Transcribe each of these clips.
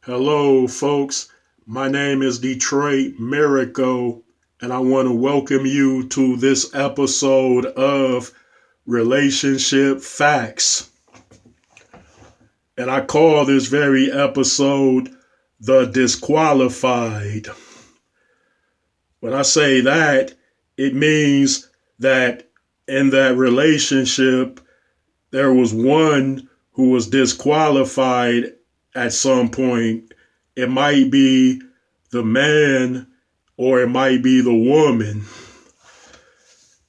Hello, folks. My name is Detroit Miracle, and I want to welcome you to this episode of Relationship Facts. And I call this very episode The Disqualified. When I say that, it means that in that relationship, there was one who was disqualified at some point. It might be the man or it might be the woman.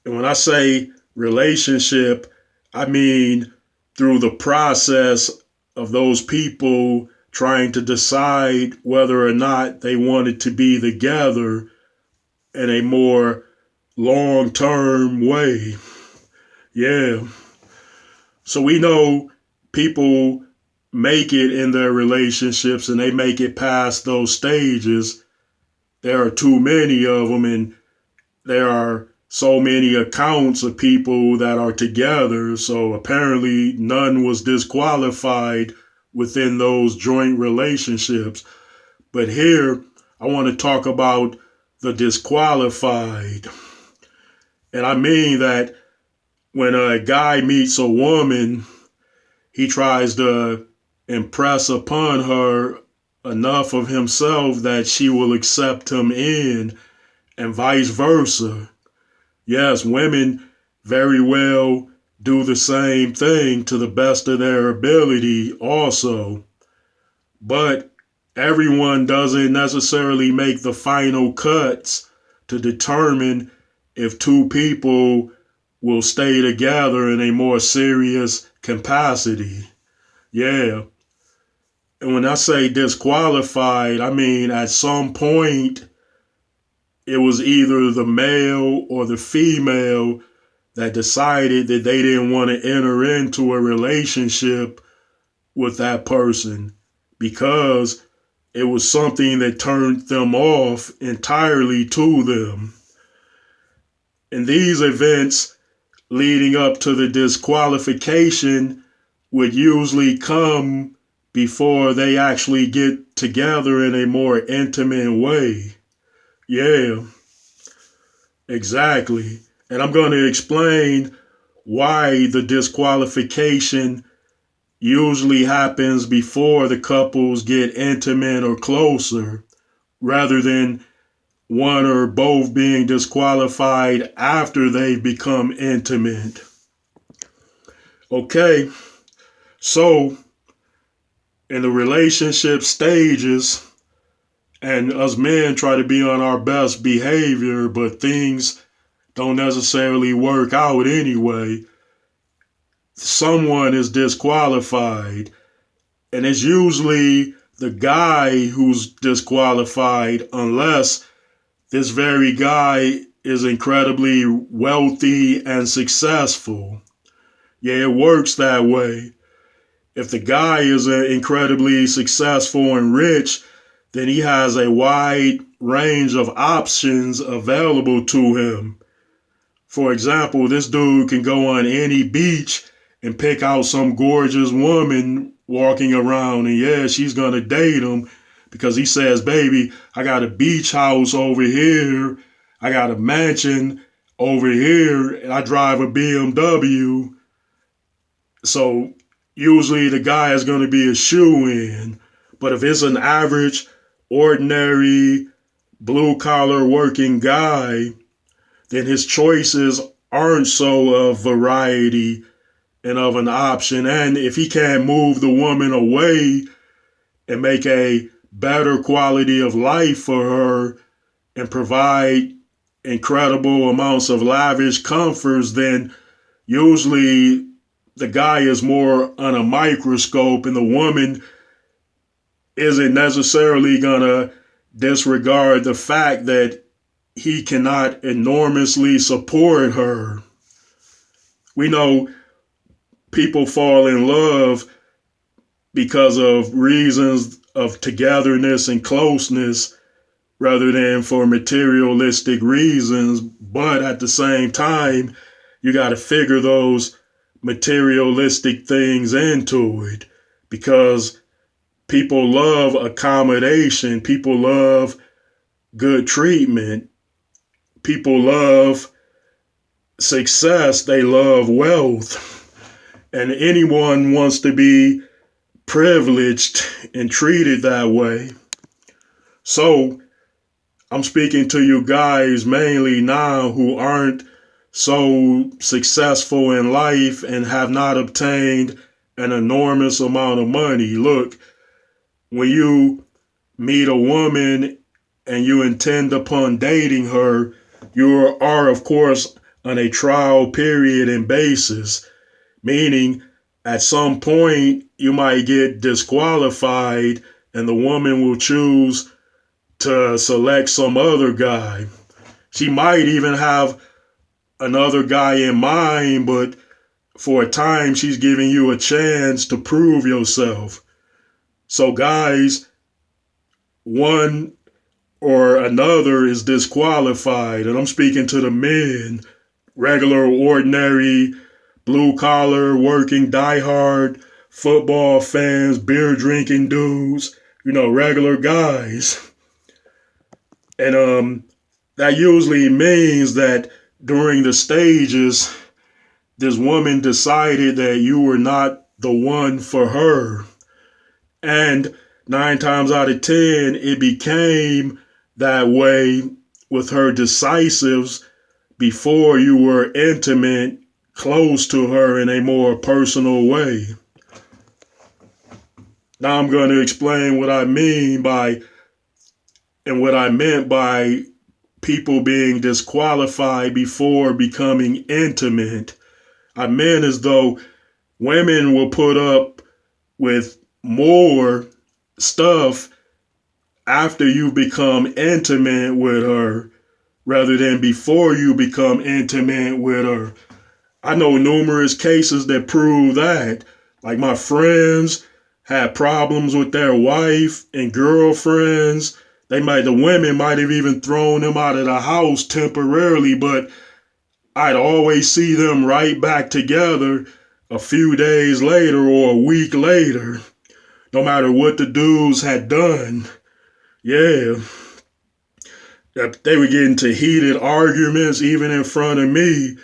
And when I say relationship, I mean through the process of those people trying to decide whether or not they wanted to be together in a more long-term way. Yeah. So we know people make it in their relationships and they make it past those stages. There are too many of them, and there are so many accounts of people that are together. So apparently, none was disqualified within those joint relationships. But here, I want to talk about the disqualified. And I mean that when a guy meets a woman, he tries to impress upon her enough of himself that she will accept him in, and vice versa. Yes, women very well do the same thing to the best of their ability also. But everyone doesn't necessarily make the final cuts to determine if two people will stay together in a more serious capacity. Yeah. And when I say disqualified, I mean at some point it was either the male or the female that decided that they didn't want to enter into a relationship with that person because it was something that turned them off entirely to them. And these events leading up to the disqualification would usually come before they actually get together in a more intimate way. Yeah, exactly. And I'm going to explain why the disqualification usually happens before the couples get intimate or closer, rather than one or both being disqualified after they've become intimate. Okay, so in the relationship stages, and us men try to be on our best behavior, but things don't necessarily work out anyway. Someone is disqualified, and it's usually the guy who's disqualified unless this very guy is incredibly wealthy and successful. Yeah, it works that way. If the guy is incredibly successful and rich, then he has a wide range of options available to him. For example, this dude can go on any beach and pick out some gorgeous woman walking around, and yeah, she's gonna date him because he says, baby, I got a beach house over here, I got a mansion over here, and I drive a BMW. So usually the guy is going to be a shoe-in. But if it's an average, ordinary, blue-collar working guy, then his choices aren't so of variety and of an option. And if he can't move the woman away and make a better quality of life for her and provide incredible amounts of lavish comforts, then usually the guy is more on a microscope and the woman isn't necessarily gonna disregard the fact that he cannot enormously support her. We know people fall in love because of reasons of togetherness and closeness rather than for materialistic reasons, but at the same time, you got to figure those materialistic things into it because People love accommodation. People love good treatment. People love success. They love wealth. And anyone wants to be privileged and treated that way. So I'm speaking to you guys mainly now who aren't so successful in life and have not obtained an enormous amount of money. Look, when you meet a woman and you intend upon dating her, you are, of course, on a trial period and basis, meaning at some point you might get disqualified and the woman will choose to select some other guy. She might even have another guy in mind, but for a time she's giving you a chance to prove yourself. So guys, one or another is disqualified, and I'm speaking to the men, regular, ordinary, blue collar, working, diehard football fans, beer drinking dudes, regular guys. And that usually means that during the stages, this woman decided that you were not the one for her. And 9 times out of 10, it became that way with her decisives before you were intimate, close to her in a more personal way. Now I'm going to explain what I mean by and what I meant by people being disqualified before becoming intimate. I meant as though women will put up with more stuff after you become intimate with her rather than before you become intimate with her. I know numerous cases that prove that. Like my friends had problems with their wife and girlfriends. The women might have even thrown them out of the house temporarily, but I'd always see them right back together a few days later or a week later, no matter what the dudes had done. Yeah. They would get into heated arguments even in front of me.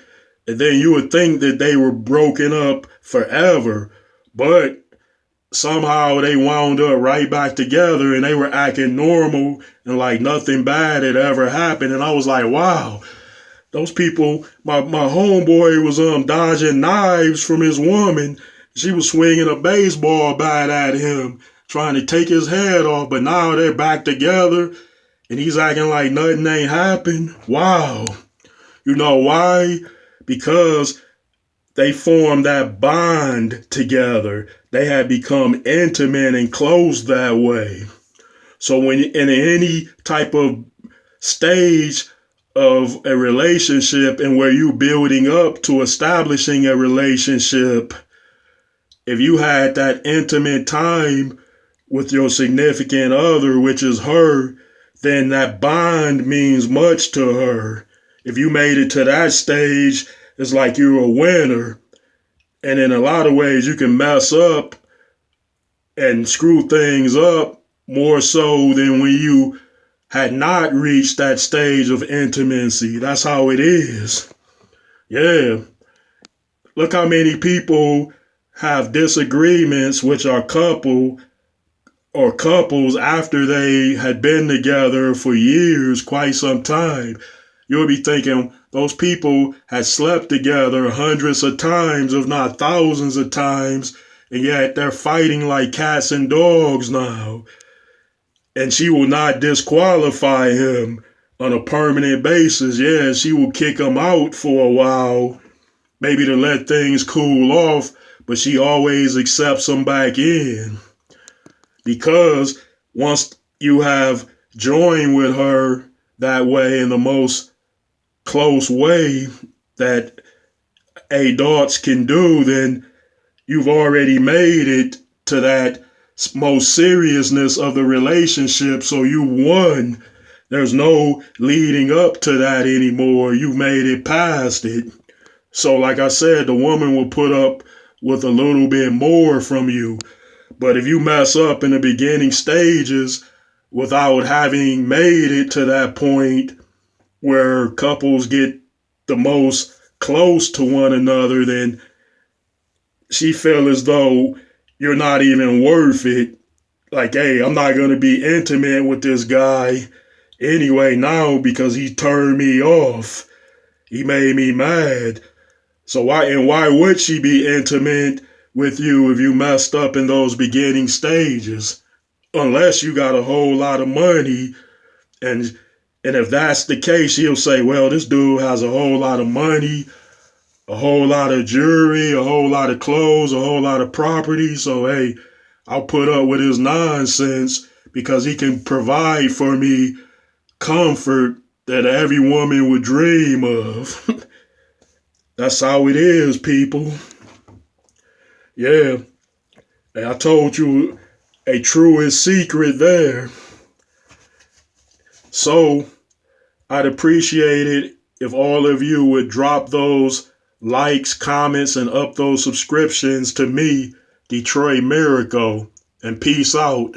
And then you would think that they were broken up forever. But somehow they wound up right back together and they were acting normal and like nothing bad had ever happened. And I was like, wow, those people, my homeboy was dodging knives from his woman. She was swinging a baseball bat at him, trying to take his head off. But now they're back together and he's acting like nothing ain't happened. Wow. You know why? Because they formed that bond together. They had become intimate and close that way. So when in any type of stage of a relationship and where you building up to establishing a relationship, if you had that intimate time with your significant other, which is her, then that bond means much to her. If you made it to that stage, it's like you're a winner. And in a lot of ways, you can mess up and screw things up more so than when you had not reached that stage of intimacy. That's how it is. Yeah. Look how many people have disagreements which are couples after they had been together for years, quite some time. You'll be thinking those people had slept together hundreds of times, if not thousands of times, and yet they're fighting like cats and dogs now. And she will not disqualify him on a permanent basis. Yeah, she will kick him out for a while, maybe to let things cool off, but she always accepts him back in. Because once you have joined with her that way in the most close way that adults can do, then you've already made it to that most seriousness of the relationship. So you won. There's no leading up to that anymore. You made it past it. So like I said, the woman will put up with a little bit more from you. But if you mess up in the beginning stages without having made it to that point where couples get the most close to one another, then she feel as though you're not even worth it. Like, hey, I'm not going to be intimate with this guy anyway now because he turned me off. He made me mad. So why would she be intimate with you if you messed up in those beginning stages? Unless you got a whole lot of money, and if that's the case, she'll say, well, this dude has a whole lot of money, a whole lot of jewelry, a whole lot of clothes, a whole lot of property. So hey, I'll put up with his nonsense because he can provide for me comfort that every woman would dream of. That's how it is, people. Yeah. And I told you a truest secret there. So I'd appreciate it if all of you would drop those likes, comments, and up those subscriptions to me, Detroit Miracle. And peace out.